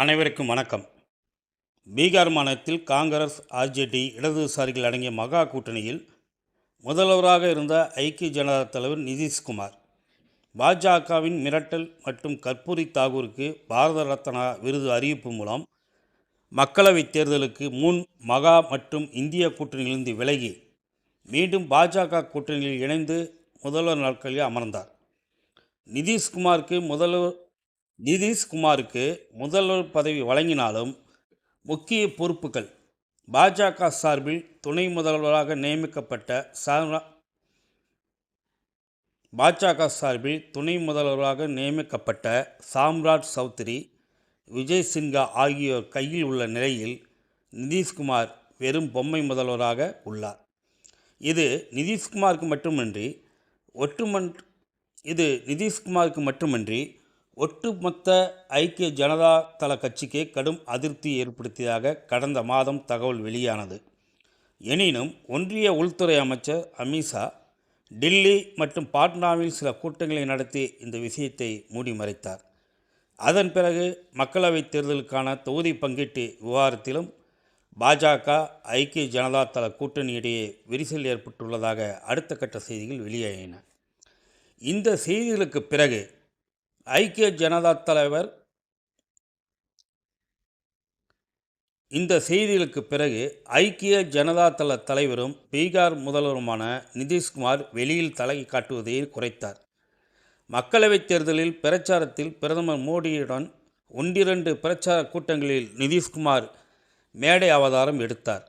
அனைவருக்கும் வணக்கம். பீகார் மாநிலத்தில் காங்கிரஸ், ஆர்ஜேடி, இடதுசாரிகள் அடங்கிய மகா கூட்டணியில் முதல்வராக இருந்த ஐக்கிய ஜனதா தலைவர் நிதிஷ்குமார், பாஜகவின் மிரட்டல் மற்றும் கற்பூரி தாகூருக்கு பாரத ரத்னா விருது அறிவிப்பு மூலம் மக்களவைத் தேர்தலுக்கு முன் மகா மற்றும் இந்திய கூட்டணியிலிருந்து விலகி மீண்டும் பாஜக கூட்டணியில் இணைந்து முதல்வர் நாற்காலியில் அமர்ந்தார். நிதிஷ்குமாருக்கு முதல்வர் பதவி வழங்கினாலும் முக்கிய பொறுப்புகள் பாஜக சார்பில் துணை முதல்வராக நியமிக்கப்பட்ட சாம்ராட் சௌத்ரி, விஜய் சின்ஹா ஆகியோர் கையில் உள்ள நிலையில் நிதிஷ்குமார் வெறும் பொம்மை முதல்வராக உள்ளார். இது நிதிஷ்குமாருக்கு மட்டுமின்றி ஒட்டுமொத்த ஐக்கிய ஜனதா தள கட்சிக்கே கடும் அதிருப்தி ஏற்படுத்தியதாக கடந்த மாதம் தகவல் வெளியானது. எனினும் ஒன்றிய உள்துறை அமைச்சர் அமித்ஷா டில்லி மற்றும் பாட்னாவில் சில கூட்டங்களை நடத்தி இந்த விஷயத்தை மூடி மறைத்தார். அதன் பிறகு மக்களவைத் தேர்தலுக்கான தொகுதி பங்கீட்டு விவகாரத்திலும் பாஜக, ஐக்கிய ஜனதா தள கூட்டணியிடையே விரிசல் ஏற்பட்டுள்ளதாக அடுத்த கட்ட செய்திகள் வெளியாகின. இந்த செய்திகளுக்கு பிறகு ஐக்கிய ஜனதா தள தலைவரும் பீகார் முதல்வருமான நிதிஷ்குமார் வெளியில் தலை காட்டுவதை குறைத்தார். மக்களவைத் தேர்தலில் பிரச்சாரத்தில் பிரதமர் மோடியுடன் ஒன்றிரண்டு பிரச்சார கூட்டங்களில் நிதிஷ்குமார் மேடை அவதாரம் எடுத்தார்.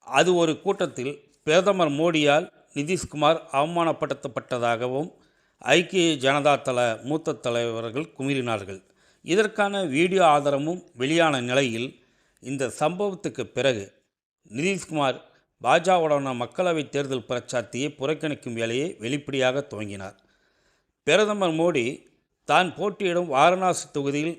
அது ஒரு கூட்டத்தில் பிரதமர் மோடியால் நிதிஷ்குமார் அவமானப்படுத்தப்பட்டதாகவும் ஐக்கிய ஜனதா தள மூத்த தலைவர்கள் குமிறினார்கள். இதற்கான வீடியோ ஆதாரமும் வெளியான நிலையில் இந்த சம்பவத்துக்கு பிறகு நிதிஷ்குமார் பாஜகவுடான மக்களவைத் தேர்தல் பிரச்சாரத்தையே புறக்கணிக்கும் வேலையை வெளிப்படையாக துவங்கினார். பிரதமர் மோடி தான் போட்டியிடும் வாரணாசி தொகுதியில்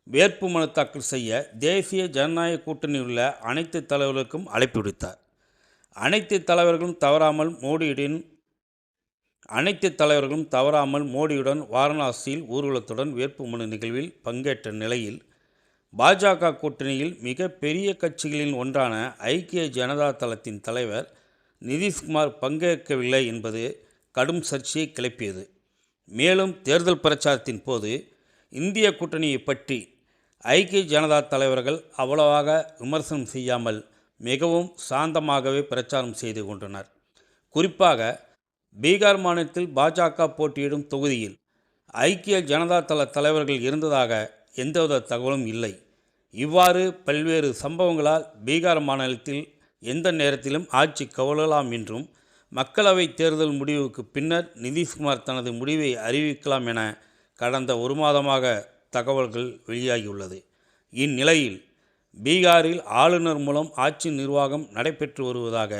வேட்புமனு தாக்கல் செய்ய தேசிய ஜனநாயக கூட்டணியில் உள்ள அனைத்து தலைவர்களுக்கும் அழைப்பு விடுத்தார். அனைத்து தலைவர்களும் தவறாமல் மோடியுடன் வாரணாசியில் ஊர்வலத்துடன் வேட்புமனு நிகழ்வில் பங்கேற்ற நிலையில் பாஜக கூட்டணியில் மிக பெரிய கட்சிகளின் ஒன்றான ஐக்கிய ஜனதா தளத்தின் தலைவர் நிதிஷ்குமார் பங்கேற்கவில்லை என்பது கடும் சர்ச்சையை கிளப்பியது. மேலும் தேர்தல் பிரச்சாரத்தின் போது இந்திய கூட்டணியை பற்றி ஐக்கிய ஜனதா தலைவர்கள் அவ்வளவாக விமர்சனம் செய்யாமல் மிகவும் சாந்தமாகவே பிரச்சாரம் செய்து கொண்டனர். குறிப்பாக பீகார் மாநிலத்தில் பாஜக போட்டியிடும் தொகுதியில் ஐக்கிய ஜனதா தள தலைவர்கள் இருந்ததாக எந்தவித தகவலும் இல்லை. இவ்வாறு பல்வேறு சம்பவங்களால் பீகார் மாநிலத்தில் எந்த நேரத்திலும் ஆட்சி கவிழலாம் என்றும் மக்களவைத் தேர்தல் முடிவுக்கு பின்னர் நிதிஷ்குமார் தனது முடிவை அறிவிக்கலாம் என கடந்த ஒரு மாதமாக தகவல்கள் வெளியாகியுள்ளது. இந்நிலையில் பீகாரில் ஆளுநர் மூலம் ஆட்சி நிர்வாகம் நடைபெற்று வருவதாக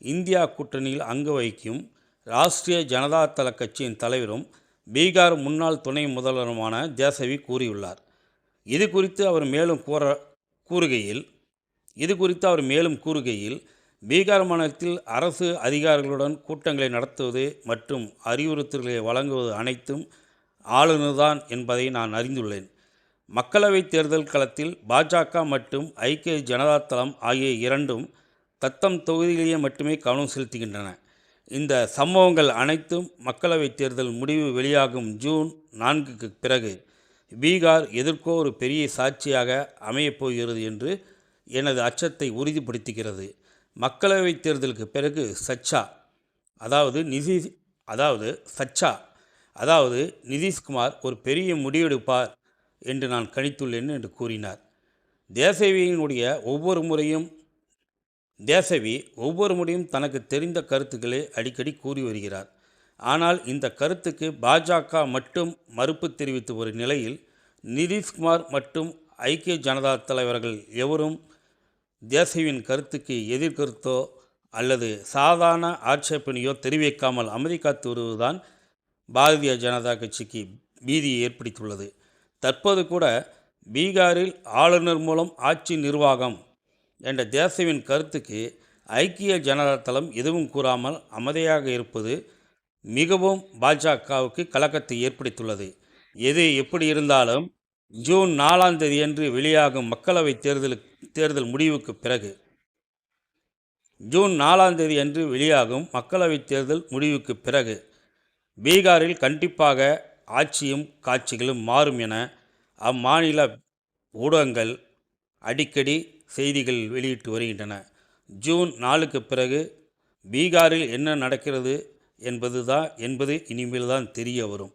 இந்தியா கூட்டணியில் அங்கு வகிக்கும் ராஷ்டிரிய ஜனதா தள கட்சியின் தலைவரும் பீகார் முன்னாள் துணை முதல்வருமான தேசவி கூறியுள்ளார். இது குறித்து அவர் மேலும் கூறுகையில் பீகார் மாநிலத்தில் அரசு அதிகாரிகளுடன் கூட்டங்களை நடத்துவது மற்றும் அறிவுறுத்தல்களை வழங்குவது அனைத்தும் ஆளுநர்தான் என்பதை நான் அறிந்துள்ளேன். மக்களவைத் தேர்தல் களத்தில் பாஜக மற்றும் ஐக்கிய ஜனதா தளம் ஆகிய இரண்டும் தத்தம் தொகுதியிலேயே மட்டுமே கவனம் செலுத்துகின்றன. இந்த சம்பவங்கள் அனைத்தும் மக்களவைத் தேர்தல் முடிவு வெளியாகும் ஜூன் 4க்கு பிறகு பீகார் எதற்கோ ஒரு பெரிய சாட்சியாக அமையப்போகிறது என்று எனது அச்சத்தை உறுதிப்படுத்துகிறது. மக்களவைத் தேர்தலுக்கு பிறகு அதாவது நிதிஷ்குமார் ஒரு பெரிய முடிவெடுப்பார் என்று நான் கணித்துள்ளேன் என்று கூறினார். தேசவி ஒவ்வொரு முறையும் தனக்கு தெரிந்த கருத்துக்களை அடிக்கடி கூறி வருகிறார். ஆனால் இந்த கருத்துக்கு பாஜக மட்டும் மறுப்பு தெரிவித்து வரும் நிலையில் நிதிஷ்குமார் மற்றும் ஐக்கிய ஜனதா தலைவர்கள் எவரும் தேசவியின் கருத்துக்கு எதிர்கருத்தோ அல்லது சாதாரண ஆட்சேபனையோ தெரிவிக்காமல் அமைதி காத்து வருவதுதான் பாரதிய ஜனதா கட்சிக்கு பீதியை ஏற்படுத்தியுள்ளது. தற்போது கூட பீகாரில் ஆளுநர் மூலம் ஆட்சி நிர்வாகம் என்ற தேசவின் கருத்துக்கு ஐக்கிய ஜனதா தளம் எதுவும் கூறாமல் அமைதியாக இருப்பது மிகவும் பாஜகவுக்கு கலக்கத்தை ஏற்படுத்தியுள்ளது. எது எப்படி இருந்தாலும் ஜூன் 4ஆம் தேதியன்று வெளியாகும் மக்களவைத் தேர்தல் முடிவுக்கு பிறகு ஜூன் 4ஆம் தேதி அன்று வெளியாகும் மக்களவைத் தேர்தல் முடிவுக்கு பிறகு பீகாரில் கண்டிப்பாக ஆட்சியும் காட்சிகளும் மாறும் என அம்மாநில ஊடகங்கள் அடிக்கடி செய்திகள் வெளியிட்டு வருகின்றன. ஜூன் 4க்கு பிறகு பீகாரில் என்ன நடக்கிறது என்பது இனிமேல் தான் தெரிய வரும்.